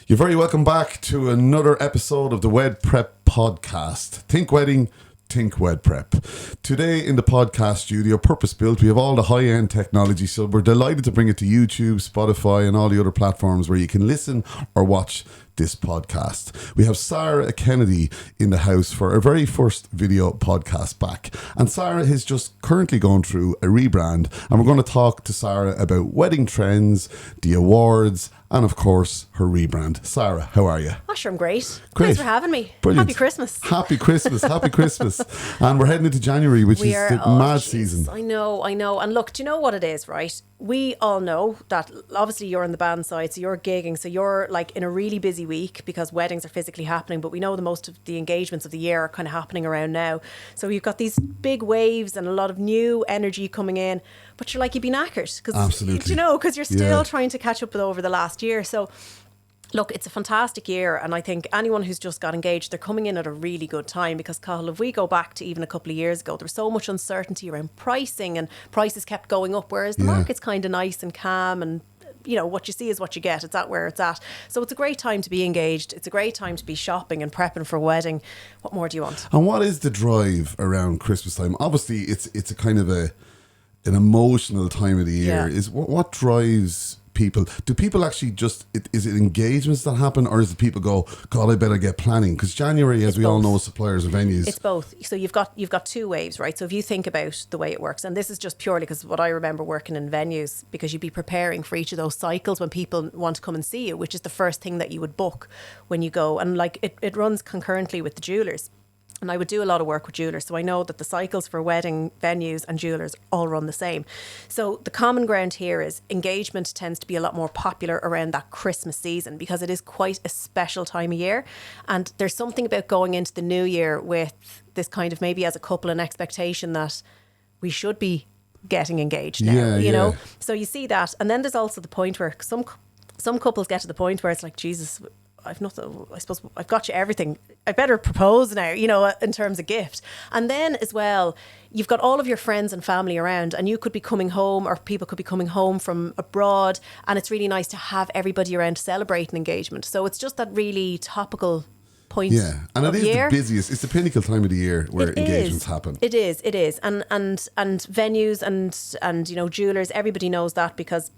You're very welcome back to another episode of the WedPrep podcast. Think wedding, think WedPrep. Today in the podcast studio, purpose-built, we have all the high-end technology, so we're delighted to bring it to YouTube, Spotify and all the other platforms where you can listen or watch this podcast. We have Sara Kennedy in the house for our very first video podcast back. And Sara is just currently going through a rebrand, and we're going to talk to Sara about wedding trends, the awards, and of course, her rebrand. Sara, how are you? Oh, sure, I'm great. Great. Thanks for having me. Brilliant. Happy Christmas. Happy Christmas. Happy Christmas. And we're heading into January, which is the mad season. I know. And look, do you know what it is, right? We all know that obviously you're on the band side, so you're gigging, so you're like in a really busy week because weddings are physically happening, but we know the most of the engagements of the year are kind of happening around now. So you've got these big waves and a lot of new energy coming in, but you're like, you'd be knackered. Absolutely. You know, because you're still trying to catch up with over the last year. So look, it's a fantastic year, and I think anyone who's just got engaged, they're coming in at a really good time because, Cathal, if we go back to even a couple of years ago, there was so much uncertainty around pricing and prices kept going up, whereas the market's kind of nice and calm and, you know, what you see is what you get. It's at where it's at. So it's a great time to be engaged. It's a great time to be shopping and prepping for a wedding. What more do you want? And what is the drive around Christmas time? Obviously, it's a kind of an emotional time of the year. Is what drives people? Do people actually is it engagements that happen, or is it people go, God, I better get planning? Because January, as we all know, suppliers and venues. It's both. So you've got two waves, right? So if you think about the way it works, and this is just purely because what I remember working in venues, because you'd be preparing for each of those cycles when people want to come and see you, which is the first thing that you would book when you go. And like it runs concurrently with the jewellers. And I would do a lot of work with jewellers, so I know that the cycles for wedding venues and jewellers all run the same. So the common ground here is engagement tends to be a lot more popular around that Christmas season because it is quite a special time of year. And there's something about going into the new year with this kind of, maybe as a couple, an expectation that we should be getting engaged now, you know? So you see that. And then there's also the point where some couples get to the point where it's like, Jesus, I've nothing, I suppose I've got you everything. I better propose now, you know, in terms of gift. And then as well, you've got all of your friends and family around, and you could be coming home, or people could be coming home from abroad, and it's really nice to have everybody around to celebrate an engagement. So it's just that really topical point of year. And it is the busiest, it's the pinnacle time of the year where engagements happen. It is. And venues and you know, jewellers, everybody knows that because,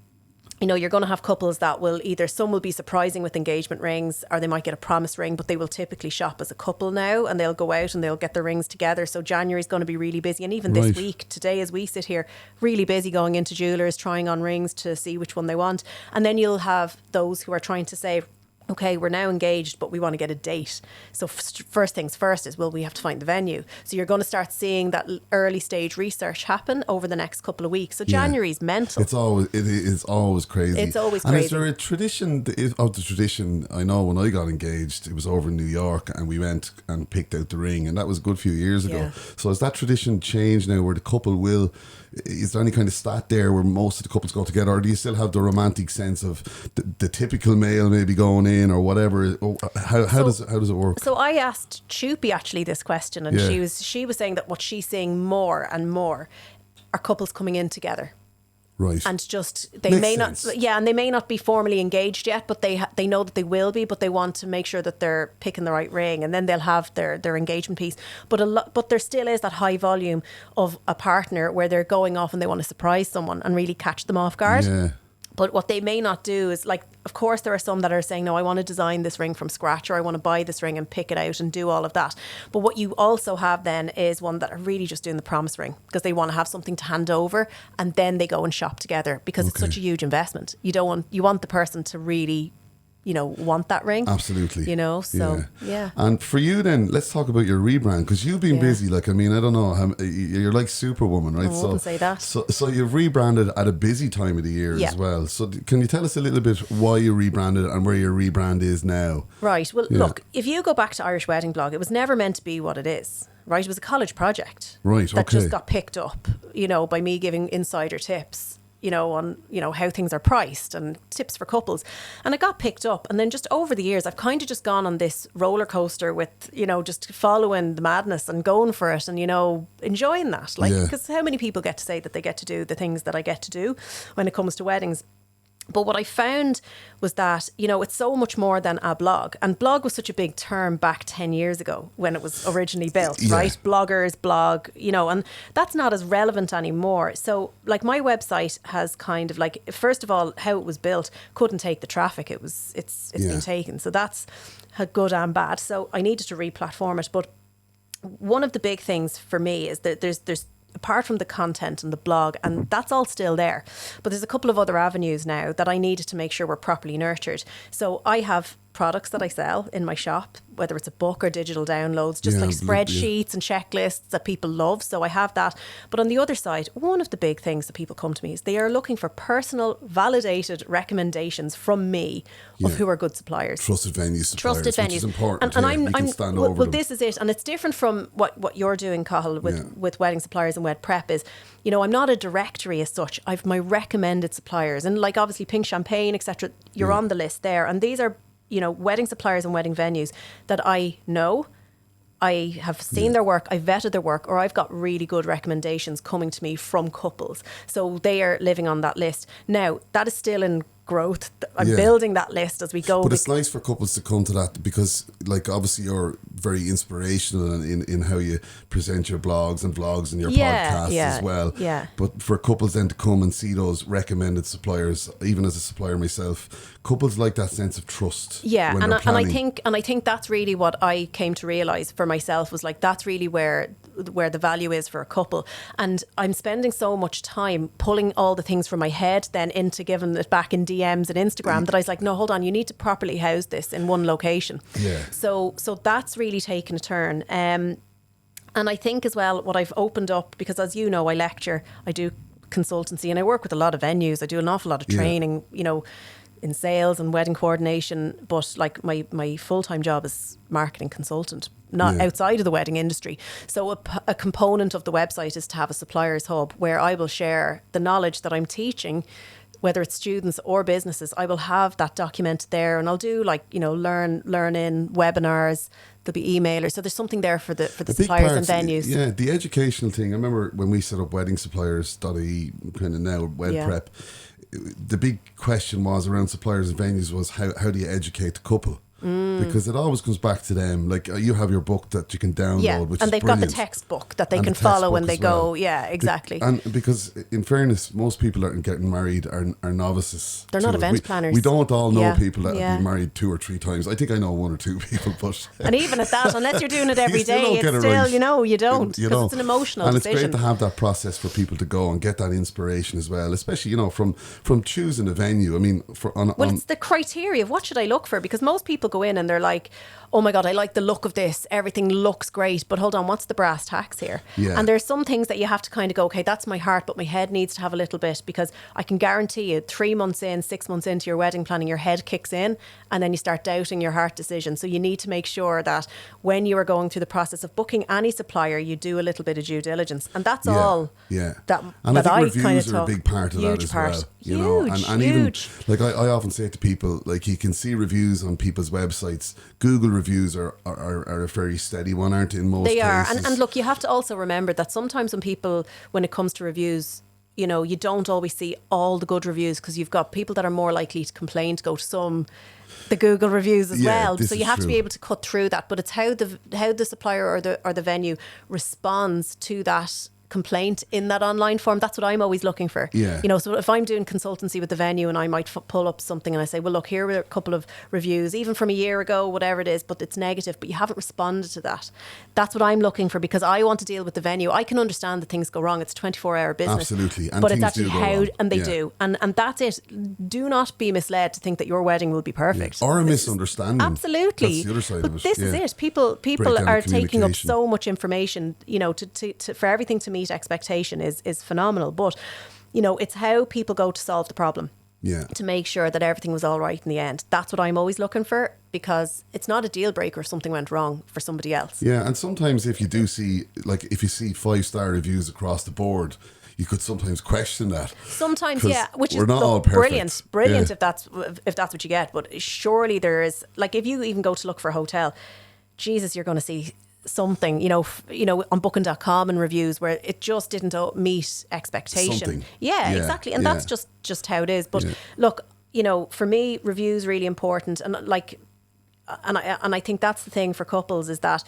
you know, you're going to have couples that will some will be surprising with engagement rings, or they might get a promise ring, but they will typically shop as a couple now, and they'll go out and they'll get their rings together. So January is going to be really busy. And even this week, today as we sit here, really busy going into jewellers, trying on rings to see which one they want. And then you'll have those who are trying to say, okay, we're now engaged, but we want to get a date. So first things first is, well, we have to find the venue. So you're going to start seeing that early stage research happen over the next couple of weeks. So January's mental. It is always crazy. It's always crazy. And is there a tradition? I know when I got engaged, it was over in New York, and we went and picked out the ring, and that was a good few years ago. So has that tradition changed now, where the couple will? Is there any kind of stat there where most of the couples go together, or do you still have the romantic sense of the typical male maybe going in or whatever? How does it work? So I asked Choopy actually this question, and she was saying that what she's seeing more and more are couples coming in together. Right. And just, they may not be formally engaged yet, but they know that they will be, but they want to make sure that they're picking the right ring, and then they'll have their engagement piece. But there still is that high volume of a partner where they're going off and they want to surprise someone and really catch them off guard. Yeah. But what they may not do is, like, of course, there are some that are saying, no, I want to design this ring from scratch, or I want to buy this ring and pick it out and do all of that. But what you also have then is one that are really just doing the promise ring because they want to have something to hand over, and then they go and shop together because it's such a huge investment. You want the person to really, you know, want that ring. Absolutely. You know, so, yeah. And for you then, let's talk about your rebrand, because you've been busy. Like, I mean, I don't know, you're like Superwoman, right? I wouldn't say that. So you've rebranded at a busy time of the year as well. So can you tell us a little bit why you rebranded and where your rebrand is now? Right. Well, look, if you go back to Irish Wedding Blog, it was never meant to be what it is. Right. It was a college project. Right. That just got picked up, you know, by me giving insider tips, you know, on, you know, how things are priced and tips for couples. And it got picked up. And then just over the years, I've kind of just gone on this roller coaster with, you know, just following the madness and going for it and, you know, enjoying that. Like, because how many people get to say that they get to do the things that I get to do when it comes to weddings? But what I found was that, it's so much more than a blog. And blog was such a big term back 10 years ago when it was originally built, right? Bloggers, blog, and that's not as relevant anymore. So like my website has kind of like, first of all, how it was built couldn't take the traffic. It's been taken. So that's good and bad. So I needed to re-platform it. But one of the big things for me is that there's apart from the content and the blog, and that's all still there. But there's a couple of other avenues now that I needed to make sure were properly nurtured. So I have products that I sell in my shop, whether it's a book or digital downloads, just like spreadsheets and checklists that people love. So I have that. But on the other side, one of the big things that people come to me is they are looking for personal, validated recommendations from me of who are good suppliers. Trusted venues suppliers, Trusted venues. Which is important. And you can stand over them. This is it. And it's different from what you're doing, Cathal, with Wedding Suppliers and WedPrep is, I'm not a directory as such. I've my recommended suppliers. And like obviously Pink Champagne, etc. You're on the list there. And these are wedding suppliers and wedding venues that I know, I have seen their work, I've vetted their work, or I've got really good recommendations coming to me from couples. So they are living on that list. Now, that is still in growth. I'm building that list as we go. But it's nice for couples to come to that because, like, obviously you're very inspirational in how you present your blogs and vlogs and your podcasts as well. Yeah. But for couples then to come and see those recommended suppliers, even as a supplier myself, couples like that sense of trust. Yeah, and I think that's really what I came to realise for myself was like that's really where the value is for a couple. And I'm spending so much time pulling all the things from my head then into giving it back in DMs and Instagram that I was like, no, hold on, you need to properly house this in one location. Yeah. So that's really taken a turn. And I think as well, what I've opened up, because as you know, I lecture, I do consultancy, and I work with a lot of venues. I do an awful lot of training, in sales and wedding coordination, but like my full-time job is marketing consultant, not outside of the wedding industry. So a component of the website is to have a suppliers hub where I will share the knowledge that I'm teaching, whether it's students or businesses. I will have that documented there, and I'll do learn in webinars. There'll be emailers, so there's something there for the suppliers and venues. Yeah, the educational thing. I remember when we set up WeddingSuppliers.ie, kind of now WedPrep. The big question was around suppliers and venues was how do you educate the couple? Because it always comes back to them. Like you have your book that you can download, which and they've got the textbook that they can follow when they go. Yeah, exactly. And because in fairness, most people that are getting married are novices. They're not event planners. We don't all know people that have been married 2 or 3 times. I think I know 1 or 2 people, but and even at that, unless you're doing it every day, it's still right. You don't, because it's an emotional decision. And it's great to have that process for people to go and get that inspiration as well, especially from choosing a venue. I mean, it's the criteria of what should I look for, because most people go in and they're like, oh my God, I like the look of this. Everything looks great. But hold on, what's the brass tacks here? Yeah. And there's some things that you have to kind of go, okay, that's my heart, but my head needs to have a little bit, because I can guarantee you 3 months in, 6 months into your wedding planning, your head kicks in and then you start doubting your heart decision. So you need to make sure that when you are going through the process of booking any supplier, you do a little bit of due diligence. And that's all. Yeah. And I think reviews kind of are a big part of that as well. And even like I often say to people, like you can see reviews on people's websites. Google reviews are a very steady one, aren't they, in most cases? They are. And look, you have to also remember that sometimes when it comes to reviews, you don't always see all the good reviews, because you've got people that are more likely to complain to go to the Google reviews as well. So you have to be able to cut through that. But it's how the supplier or the venue responds to that complaint in that online form. That's what I'm always looking for. So if I'm doing consultancy with the venue and I might pull up something and I say, well, look, here are a couple of reviews, even from a year ago, whatever it is, but it's negative, but you haven't responded to that. That's what I'm looking for, because I want to deal with the venue. I can understand that things go wrong. It's a 24-hour business. Absolutely. And but it's actually they do. And that's it. Do not be misled to think that your wedding will be perfect. Or a misunderstanding. Absolutely. That's the other side of it. This is it. People are taking up so much information, for everything to meet expectation is phenomenal, but it's how people go to solve the problem, to make sure that everything was all right in the end. That's what I'm always looking for, because it's not a deal breaker if something went wrong for somebody else. And sometimes if you see 5-star reviews across the board, you could sometimes question that. Sometimes, which is all brilliant if that's what you get. But surely there is, like, if you even go to look for a hotel, Jesus, you're going to see something, on booking.com and reviews where it just didn't meet expectation. Something. Exactly. And that's just how it is. But look, you know, for me, reviews really important, and like, and I think that's the thing for couples is that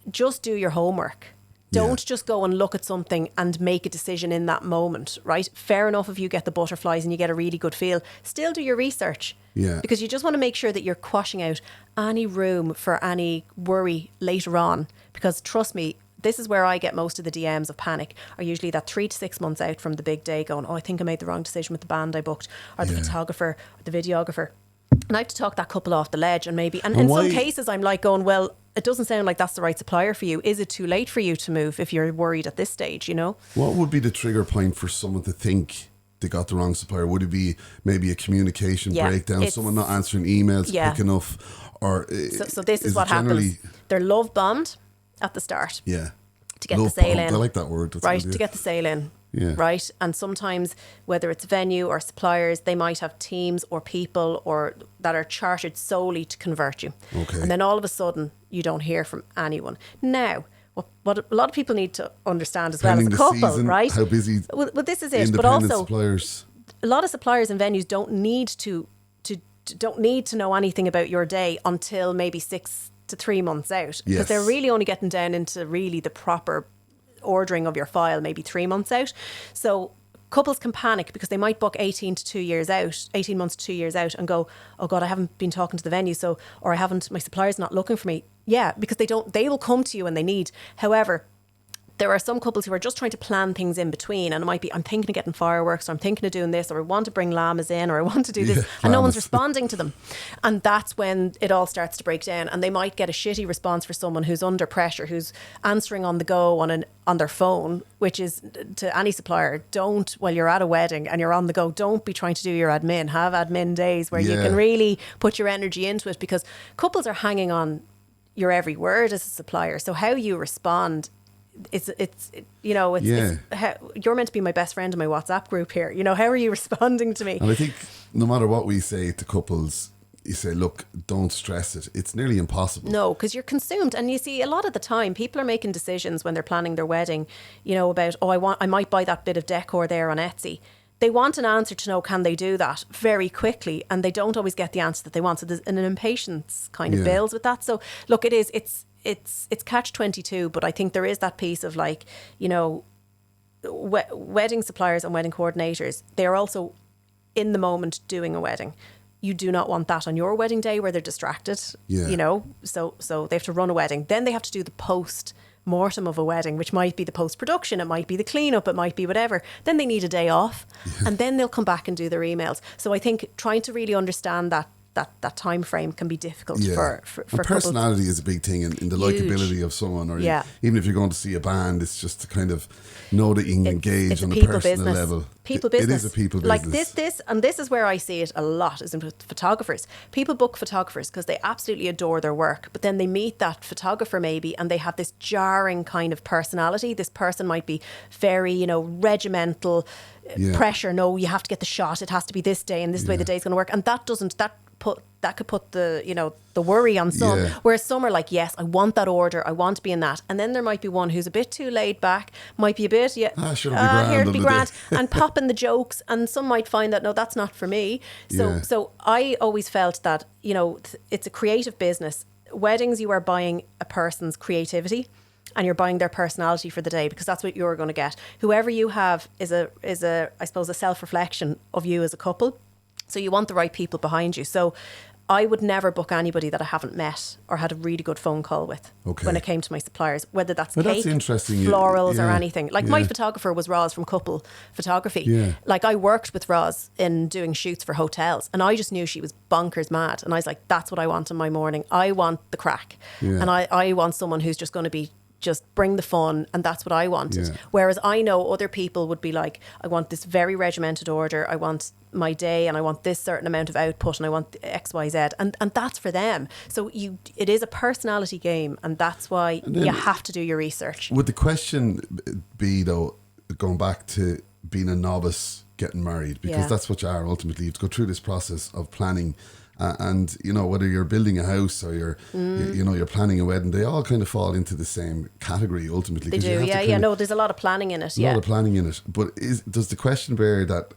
just do your homework. Don't just go and look at something and make a decision in that moment, right? Fair enough if you get the butterflies and you get a really good feel. Still do your research. Yeah. Because you just want to make sure that you're quashing out any room for any worry later on. Because trust me, this is where I get most of the DMs of panic, are usually that 3 to 6 months out from the big day going, oh, I think I made the wrong decision with the band I booked, or the photographer, or the videographer. And I have to talk that couple off the ledge, and maybe, and in some cases I'm like going, well, it doesn't sound like that's the right supplier for you. Is it too late for you to move if you're worried at this stage, you know? What would be the trigger point for someone to think they got the wrong supplier? Would it be maybe a communication breakdown, someone not answering emails quick enough? Or so this is what happens. They're love bombed at the start. Yeah. To get the sale in. I like that word. That's right, to get the sale in. Yeah. Right. And sometimes, whether it's venue or suppliers, they might have teams or people or that are chartered solely to convert you. Okay. And then all of a sudden, you don't hear from anyone. Now, what a lot of people need to understand as well as a couple, season, right? How busy? Well, this is it. But also, suppliers. A lot of suppliers and venues don't need to know anything about your day until maybe 6 to 3 months out, because they're really only getting down into really the proper ordering of your file maybe 3 months out. So couples can panic because they might book 18 months to 2 years out and go, oh God, I haven't been talking to the venue, so, or my supplier's not looking for me. Yeah, because they will come to you when they need. However, there are some couples who are just trying to plan things in between, and it might be, I'm thinking of getting fireworks, or I'm thinking of doing this, or I want to bring llamas in, or I want to do this, and no one's responding to them. And that's when it all starts to break down, and they might get a shitty response for someone who's under pressure, who's answering on the go on their phone, which is, to any supplier, don't, while you're at a wedding and you're on the go, don't be trying to do your admin. Have admin days where you can really put your energy into it, because couples are hanging on your every word as a supplier. So how you respond, you're meant to be my best friend in my WhatsApp group here. You know, how are you responding to me? And I think no matter what we say to couples, you say, look, don't stress it. It's nearly impossible. No, because you're consumed. And you see, a lot of the time, people are making decisions when they're planning their wedding, you know, about, I might buy that bit of decor there on Etsy. They want an answer to know, can they do that very quickly? And they don't always get the answer that they want. So there's an impatience kind of builds with that. So look, it's catch-22, but I think there is that piece of, like, you know, wedding suppliers and wedding coordinators, they are also in the moment doing a wedding. You do not want that on your wedding day where they're distracted, you know, so they have to run a wedding. Then they have to do the post-mortem of a wedding, which might be the post-production, it might be the cleanup, it might be whatever. Then they need a day off, and then they'll come back and do their emails. So I think trying to really understand that time frame can be difficult for personality couples. Is a big thing in the likability of someone, or even if you're going to see a band, it's just to kind of know that you can engage on a personal level. People business. It is a people business. Like this is where I see it a lot, is in photographers. People book photographers because they absolutely adore their work, but then they meet that photographer maybe and they have this jarring kind of personality. This person might be very, you know, regimental, pressure. No, you have to get the shot. It has to be this day and this is the way the day's going to work. And that could put the, you know, the worry on some. Whereas some are like, yes, I want that order, I want to be in that. And then there might be one who's a bit too laid back, might be a bit, here it'll be grand, and popping the jokes. And some might find that, no, that's not for me. So I always felt that, you know, it's a creative business. Weddings, you are buying a person's creativity, and you're buying their personality for the day, because that's what you're going to get. Whoever you have is a I suppose, a self-reflection of you as a couple. So you want the right people behind you. So I would never book anybody that I haven't met or had a really good phone call with when it came to my suppliers, whether that's cake, that's interesting. florals or anything. Like my photographer was Roz from Couple Photography. Yeah. Like I worked with Roz in doing shoots for hotels, and I just knew she was bonkers mad. And I was like, that's what I want in my morning. I want the crack. Yeah. And I want someone who's just going to be, just bring the fun, and that's what I wanted. Whereas I know other people would be like, I want this very regimented order, I want my day, and I want this certain amount of output, and I want X, Y, Z, and that's for them. So it is a personality game, and that's why you have to do your research. Would the question be, though, going back to being a novice getting married, because that's what you are ultimately, you have to go through this process of planning. And you know, whether you're building a house or you're planning a wedding, they all kind of fall into the same category ultimately. They do, no, there's a lot of planning in it. A lot of planning in it. But does the question bear that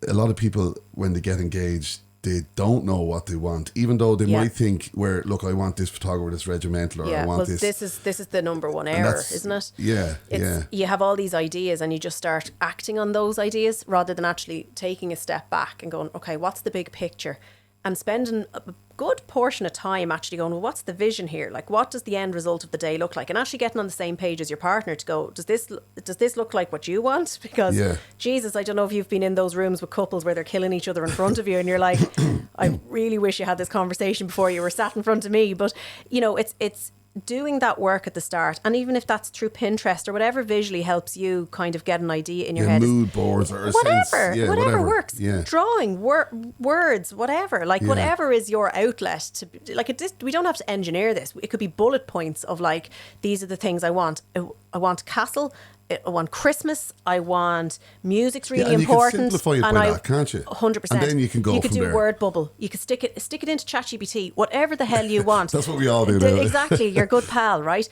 a lot of people, when they get engaged, they don't know what they want, even though they might think, "Where look, I want this photographer that's regimental, or I want this." This is the number one error, isn't it? You have all these ideas, and you just start acting on those ideas rather than actually taking a step back and going, "Okay, what's the big picture?" And spending a good portion of time actually going, well, what's the vision here? Like, what does the end result of the day look like? And actually getting on the same page as your partner to go, does this look like what you want? Because Jesus, I don't know if you've been in those rooms with couples where they're killing each other in front of you, and you're like, I really wish you had this conversation before you were sat in front of me. But you know, it's doing that work at the start, and even if that's through Pinterest or whatever visually helps you kind of get an idea in your head, mood boards or whatever works, drawing, words, whatever, like whatever is your outlet to, like, we don't have to engineer this. It could be bullet points of like, these are the things I want. I want castle, I want Christmas, I want music's really important. You can simplify it by that, can't you? 100%. And then you can go You could from do there. word bubble. You could stick it into ChatGPT, whatever the hell you want. That's what we all do now. Exactly, your good pal, right?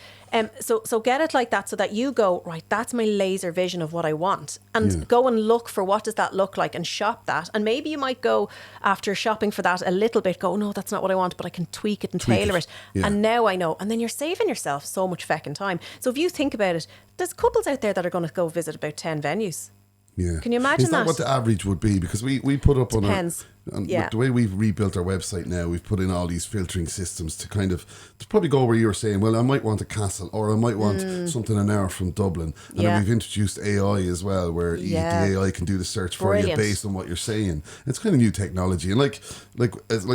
So get it like that, so that you go, right, that's my laser vision of what I want, and go and look for what does that look like and shop that. And maybe you might go, after shopping for that a little bit, go, no, that's not what I want, but I can tweak it and tailor it. And now I know. And then you're saving yourself so much feckin' time. So if you think about it, there's couples out there that are going to go visit about 10 venues. Yeah. Can you imagine that? Is that what the average would be? Because we put up on Depends. with the way we've rebuilt our website now, we've put in all these filtering systems to probably go where you were saying, well, I might want a castle, or I might want something an hour from Dublin. And then we've introduced AI as well, where the AI can do the search for you based on what you're saying. It's kind of new technology. And like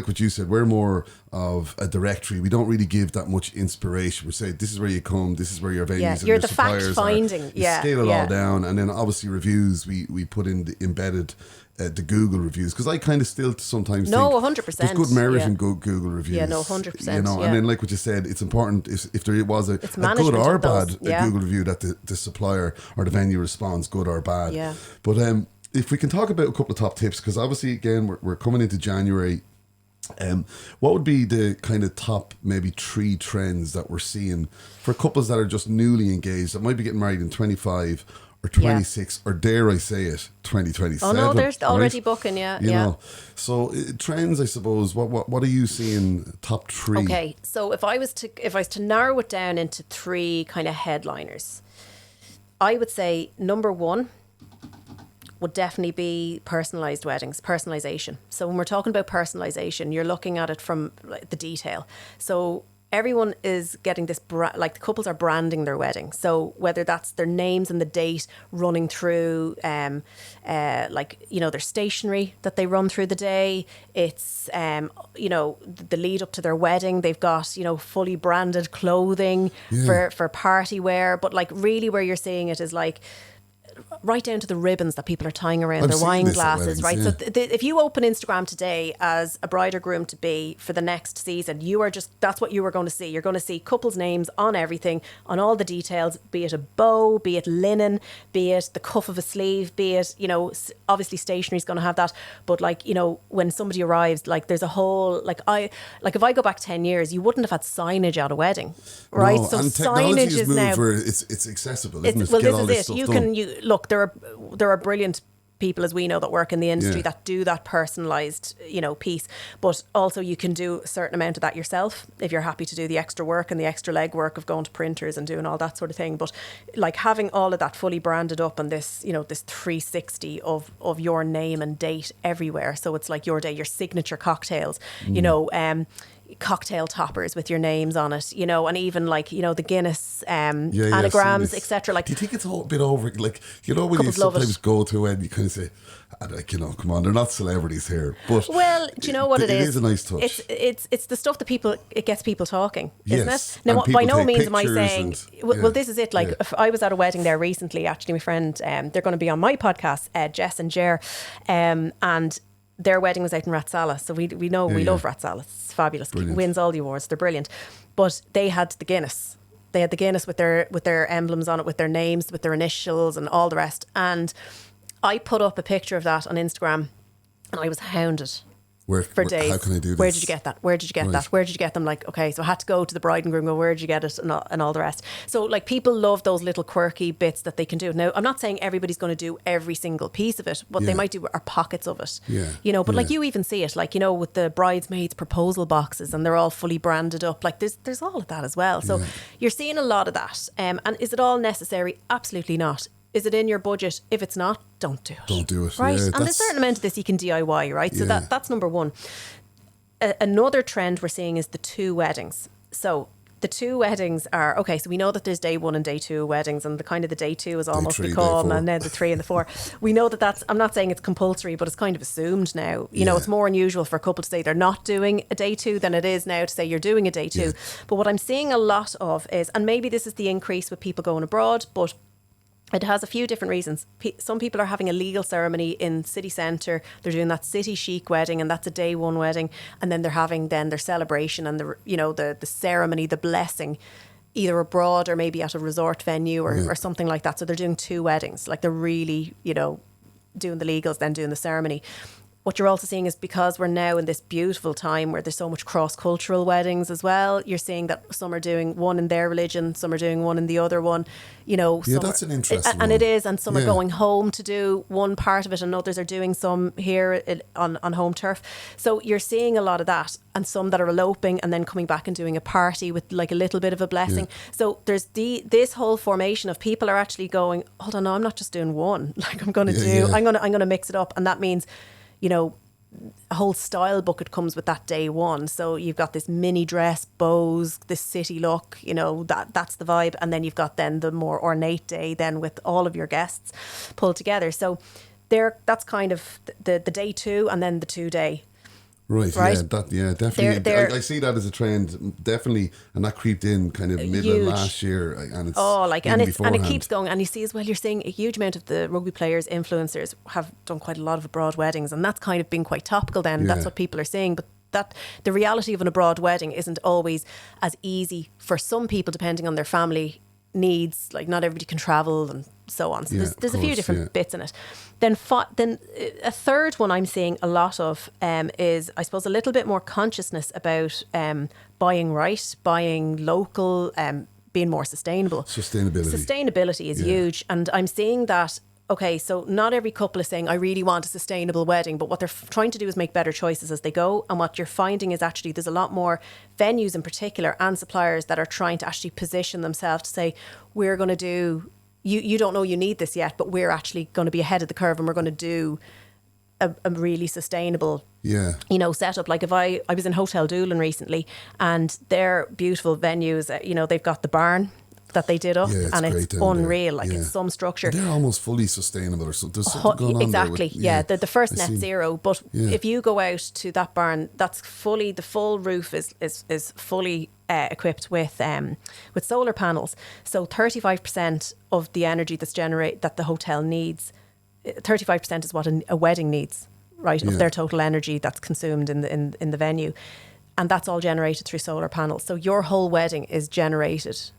what you said, we're more of a directory. We don't really give that much inspiration. We say, this is where you come, this is where your venues and you're your the suppliers fact finding. are. You scale it all down, and then obviously reviews, we put in the embedded the Google reviews, because I kind of still sometimes think 100%. there's good merit in Google reviews. Yeah, no, 100%. You know, and then like what you said, it's important if there was a good or bad Google review, that the supplier or the venue responds, good or bad. Yeah. But if we can talk about a couple of top tips, because obviously again we're coming into January. What would be the kind of top maybe 3 trends that we're seeing for couples that are just newly engaged, that might be getting married in 25 or 26 or, dare I say it, 2027? Oh no, there's already right? booking, You know, so trends, I suppose. What are you seeing top 3? Okay, so if I was to narrow it down into 3 kind of headliners, I would say number 1 would definitely be personalised weddings, personalisation. So when we're talking about personalisation, you're looking at it from the detail. So everyone is getting this, like the couples are branding their wedding. So whether that's their names and the date running through, like, you know, their stationery that they run through the day. It's, you know, the lead up to their wedding. They've got, you know, fully branded clothing for party wear. But like really where you're seeing it is like, right down to the ribbons that people are tying around their wine glasses, right? So if you open Instagram today as a bride or groom to be for the next season, that's what you are going to see. You're going to see couples' names on everything, on all the details, be it a bow, be it linen, be it the cuff of a sleeve, be it, you know, obviously stationery is going to have that. But like, you know, when somebody arrives, like there's a whole, like if I go back 10 years, you wouldn't have had signage at a wedding, right? No, so and technology signage has is moved now, where it's accessible, isn't it? well, Get this all is this it. stuff You done. can, look, there are brilliant people, as we know, that work in the industry that do that personalised, you know, piece. But also you can do a certain amount of that yourself if you're happy to do the extra work and the extra legwork of going to printers and doing all that sort of thing. But like having all of that fully branded up and this, you know, this 360 of your name and date everywhere. So it's like your day, your signature cocktails, you know, cocktail toppers with your names on it, you know, and even like, you know, the Guinness anagrams, etc. Like, do you think it's a bit over? Like, you know, when you sometimes go to it and you kind of say, like, you know, come on, they're not celebrities here. But well, do you know what it is? It is a nice touch. It's the stuff that it gets people talking, isn't it? And Now, by no means am I pictures saying, well, this is it. Like, if I was at a wedding there recently, actually, my friend, they're going to be on my podcast, Jess and Jer, and their wedding was out in Ratsala. So we know we love Ratsala. It's fabulous. Brilliant. Wins all the awards. They're brilliant. But they had the Guinness. They had the Guinness with their emblems on it, with their names, with their initials and all the rest. And I put up a picture of that on Instagram and I was hounded. days. How can I do this? Where did you get that? Where did you get Right. that? Where did you get them? Like, okay, so I had to go to the bride and groom, go, where did you get it? And all the rest. So like people love those little quirky bits that they can do. Now, I'm not saying everybody's going to do every single piece of it. What they might do are pockets of it. Yeah. You know, but like Yeah. you even see it, like, you know, with the bridesmaids proposal boxes and they're all fully branded up. Like there's all of that as well. So you're seeing a lot of that. And is it all necessary? Absolutely not. Is it in your budget? If it's not, don't do it. Don't do it. Right. Yeah, and there's a certain amount of this you can DIY, right? So Yeah. that's number one. Another trend we're seeing is the 2 weddings. So the 2 weddings are, okay, so we know that there's day 1 and day 2 weddings, and the kind of the day 2 has almost 3, day become, 4. and then the 3 and the 4. We know that's, I'm not saying it's compulsory, but it's kind of assumed now. You know, it's more unusual for a couple to say they're not doing a day 2 than it is now to say you're doing a day 2. Yeah. But what I'm seeing a lot of is, and maybe this is the increase with people going abroad, but it has a few different reasons. Some people are having a legal ceremony in city centre. They're doing that city chic wedding, and that's a day 1 wedding. And then they're having then their celebration and the ceremony, the blessing, either abroad or maybe at a resort venue or something like that. So they're doing 2 weddings. Like they're really, doing the legals, then doing the ceremony. What you're also seeing is because we're now in this beautiful time where there's so much cross-cultural weddings as well, you're seeing that some are doing one in their religion, some are doing one in the other one. That's an interesting and one. it is, and some are going home to do one part of it, and others are doing some here on home turf. So you're seeing a lot of that, and some that are eloping and then coming back and doing a party with like a little bit of a blessing. So there's this whole formation of people are actually going, hold on, no, I'm not just doing one. Like I'm going to I'm going to mix it up, and that means, a whole style bucket comes with that day 1. So you've got this mini dress, bows, this city look, that's the vibe. And then you've got then the more ornate day then with all of your guests pulled together. So that's kind of the day 2 and then the 2 day. Right. Yeah, definitely. I see that as a trend, definitely, and that creeped in kind of middle of last year, and it's and it keeps going. And you see as well, you're seeing a huge amount of the rugby players, influencers have done quite a lot of abroad weddings, and that's kind of been quite topical. Then that's what people are saying, but that the reality of an abroad wedding isn't always as easy for some people, depending on their family needs. Like not everybody can travel and so on. So there's a few different bits in it. Then a third one I'm seeing a lot of is, I suppose, a little bit more consciousness about buying right, buying local, being more sustainable. Sustainability is huge. And I'm seeing that, okay, so not every couple is saying, I really want a sustainable wedding, but what they're trying to do is make better choices as they go. And what you're finding is actually there's a lot more venues in particular and suppliers that are trying to actually position themselves to say, we're going to do, you don't know you need this yet, but we're actually going to be ahead of the curve and we're going to do a really sustainable setup. Like if I was in Hotel Doolin recently, and their beautiful venues, they've got the barn that they did up, and it's unreal. Like it's some structure. They're almost fully sustainable, or so there's something going on exactly there with, the first net zero. But if you go out to that barn, that's fully, the full roof is fully equipped with solar panels. So 35% of the energy that the hotel needs, 35% is what a wedding needs, right? Of their total energy that's consumed in the venue, and that's all generated through solar panels. So your whole wedding is generated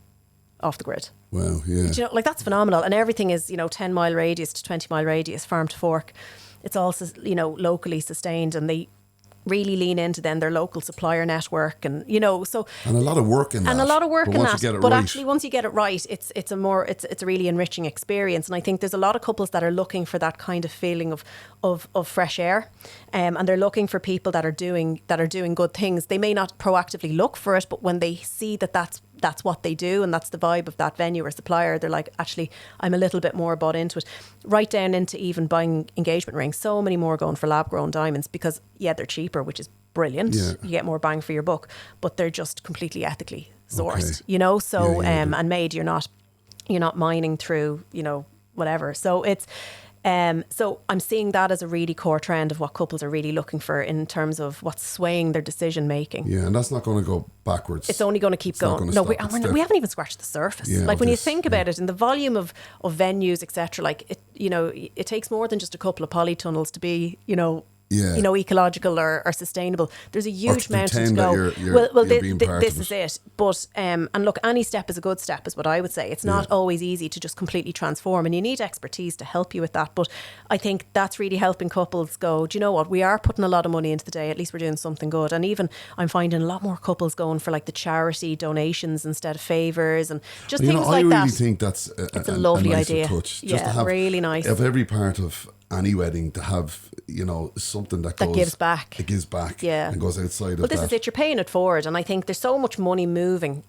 off the grid. Wow, yeah. That's phenomenal. And everything is, 10 mile radius to 20 mile radius, farm to fork. It's all, locally sustained, and they really lean into then their local supplier network, and so and a lot of work in that. But actually, once you get it right, it's a really enriching experience. And I think there's a lot of couples that are looking for that kind of feeling of fresh air, and they're looking for people that are doing good things. They may not proactively look for it, but when they see that's what they do and that's the vibe of that venue or supplier, they're like, actually, I'm a little bit more bought into it. Right down into even buying engagement rings. So many more going for lab-grown diamonds because, they're cheaper, which is brilliant. Yeah. You get more bang for your buck, but they're just completely ethically sourced, So, and made, you're not mining through, whatever. So it's, so I'm seeing that as a really core trend of what couples are really looking for in terms of what's swaying their decision making. Yeah, and that's not going to go backwards. It's only going to keep going. No, we haven't even scratched the surface. Yeah, when you think about it, in the volume of venues, etc., like it takes more than just a couple of polytunnels to be, Yeah. ecological or sustainable. There's a huge to mountain to pretend go. that you're being part this of is it. But and look, any step is a good step, is what I would say. It's not always easy to just completely transform, and you need expertise to help you with that. But I think that's really helping couples go, do you know what? We are putting a lot of money into the day. At least we're doing something good. And even I'm finding a lot more couples going for like the charity donations instead of favours and just things like that. I really think that's a lovely nicer idea. touch. Yeah, Just to have, really nice. Of every part of any wedding, to have, something that gives back. It gives back. Yeah. And goes outside of that. But this is it, you're paying it forward. And I think there's so much money moving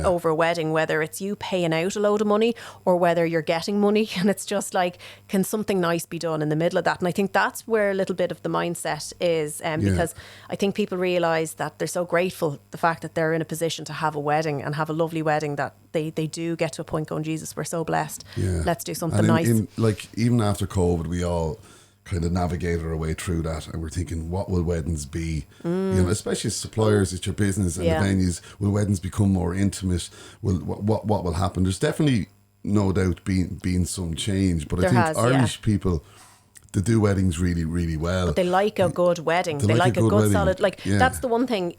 over a wedding, whether it's you paying out a load of money or whether you're getting money. And it's just like, can something nice be done in the middle of that? And I think that's where a little bit of the mindset is, because I think people realise that they're so grateful the fact that they're in a position to have a wedding and have a lovely wedding, that they do get to a point going, Jesus, we're so blessed. Yeah. Let's do something nice. Like, even after COVID, we all kind of navigated our way through that, and we're thinking, what will weddings be? Especially as suppliers, it's your business and the venues. Will weddings become more intimate? What will happen? There's definitely no doubt being some change, but I think Irish people, they do weddings really, really well. But they like a good wedding. They like a good wedding. Solid, that's the one thing.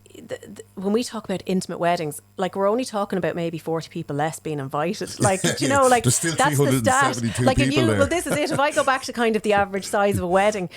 When we talk about intimate weddings, like, we're only talking about maybe 40 people less being invited. Like, do you know, like, there's still that's the stat. Like, well, this is it. If I go back to kind of the average size of a wedding,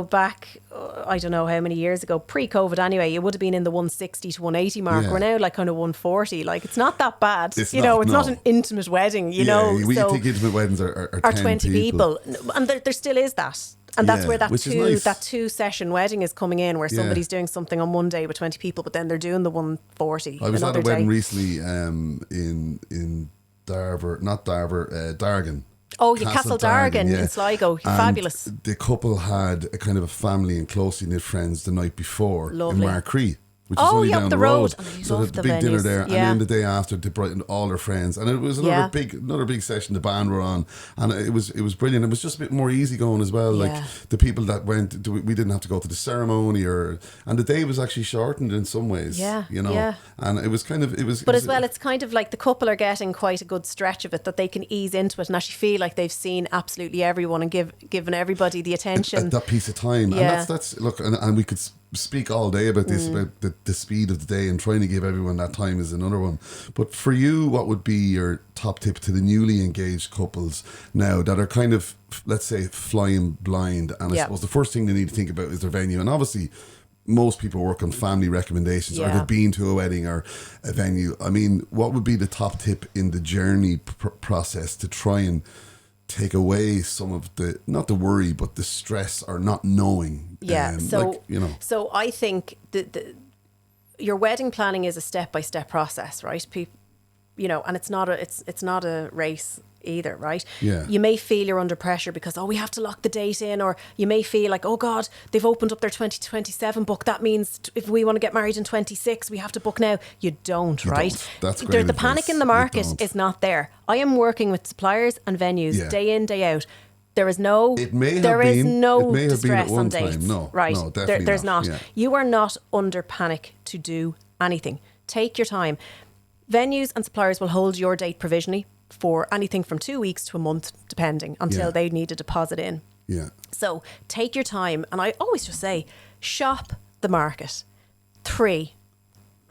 back, I don't know how many years ago, pre-COVID anyway, it would have been in the 160 to 180 mark. We're now like kind of 140. Like, it's not that bad. It's not an intimate wedding, you know. We think intimate weddings are 20 people. And there still is that. And that's where that two session wedding is coming in, where somebody's doing something on one day with 20 people, but then they're doing the 140. I was at a wedding recently in Dargan. Oh, Castle Dargan in Sligo. Fabulous. The couple had a kind of a family and closely knit friends the night before in Markree, which is only down the road. So the big dinner there, and then the day after they brought in all their friends, and it was another big session. The band were on, and it was brilliant. It was just a bit more easy going as well. Like, the people that went, we didn't have to go to the ceremony, and the day was actually shortened in some ways. And it was kind of But as well, it's kind of like the couple are getting quite a good stretch of it, that they can ease into it and actually feel like they've seen absolutely everyone and given everybody the attention at that piece of time. Yeah. And that's look, and we could speak all day about this, about the speed of the day, and trying to give everyone that time is another one. But for you, what would be your top tip to the newly engaged couples now that are kind of, let's say, flying blind? And I suppose the first thing they need to think about is their venue. And obviously, most people work on family recommendations, or they've been to a wedding or a venue. I mean, what would be the top tip in the journey process to try and take away some of the, not the worry, but the stress or not knowing? So I think your wedding planning is a step-by-step process, right? And it's not a race either, right? Yeah. You may feel you're under pressure because, we have to lock the date in, or you may feel like, oh God, they've opened up their 2027 book. That means if we want to get married in 26, we have to book now. You don't, right? That's great. The panic in the market is not there. I am working with suppliers and venues day in, day out. There is no distress on dates. No, right? No, definitely there's not. not. You are not under panic to do anything. Take your time. Venues and suppliers will hold your date provisionally for anything from 2 weeks to a month, depending, until they need a deposit in. Yeah. So take your time. And I always just say, shop the market. 3.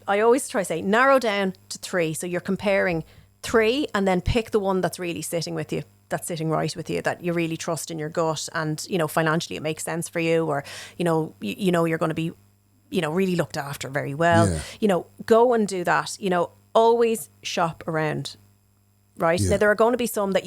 I always try to say, narrow down to 3. So you're comparing 3, and then pick the one that's really sitting with you, that's sitting right with you, that you really trust in your gut, and, financially it makes sense for you, or, you're going to be, really looked after very well. Go and do that. Always shop around. Right? Now, there are going to be some that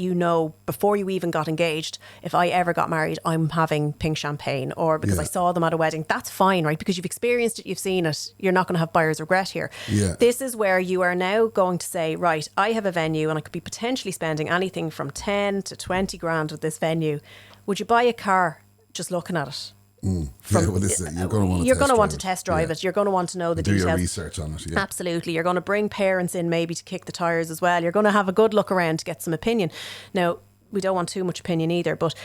before you even got engaged, if I ever got married, I'm having pink champagne, or because I saw them at a wedding. That's fine, right? Because you've experienced it, you've seen it. You're not going to have buyer's regret here. Yeah. This is where you are now going to say, right, I have a venue and I could be potentially spending anything from 10 to 20 grand with this venue. Would you buy a car just looking at it? You're going to want to test drive it. You're going to want to know the details. Do your research on it. Yeah. Absolutely. You're going to bring parents in maybe to kick the tires as well. You're going to have a good look around to get some opinion. Now, we don't want too much opinion either, but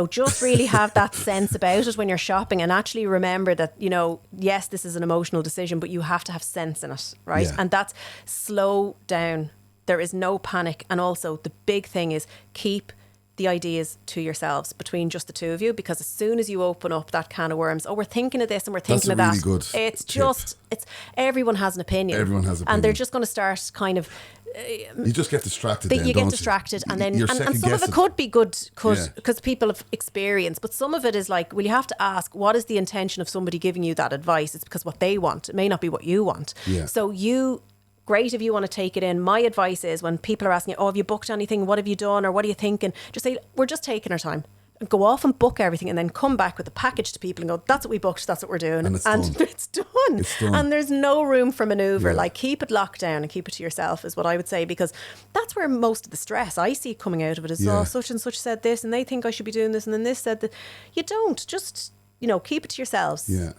just really have that sense about it when you're shopping, and actually remember that, yes, this is an emotional decision, but you have to have sense in it, right? Yeah. And that's slow down. There is no panic. And also the big thing is keep the ideas to yourselves between just the two of you, because as soon as you open up that can of worms, we're thinking of this and we're thinking of that. That's a really good It's tip. just, everyone has an opinion. Everyone has an opinion. And they're just going to start kind of... You just get distracted then, you don't get distracted, and then You're and some of second-guessing. it could be good Yeah. because people have experience, but some of it is like, well, you have to ask, what is the intention of somebody giving you that advice? It's because what they want, it may not be what you want. Yeah. So great if you want to take it in. My advice is, when people are asking you, oh, have you booked anything? What have you done? Or what are you thinking? Just say, we're just taking our time. Go off and book everything, and then come back with a package to people and go, that's what we booked, that's what we're doing. And it's done. It's done. It's done. And there's no room for manoeuvre. Yeah. Like, keep it locked down and keep it to yourself is what I would say, because that's where most of the stress I see coming out of it is, Yeah. oh, such and such said this and they think I should be doing this, and then this said that. You don't. Just, keep it to yourselves. Yeah.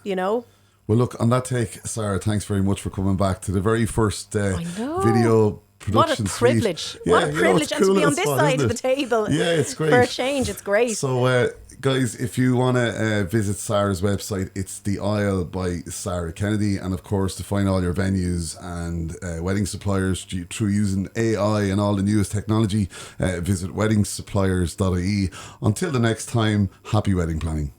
Well, look, on that take, Sarah, thanks very much for coming back to the very first know. video what a production privilege. suite. What a it's privilege. And to cool be on as this fun, side isn't of the it? table. Yeah, it's great. For a change, it's great. So, guys, if you want to visit Sarah's website, it's The Isle by Sara Kennedy. And of course, to find all your venues and wedding suppliers through using AI and all the newest technology, visit WeddingSuppliers.ie. Until the next time, happy wedding planning.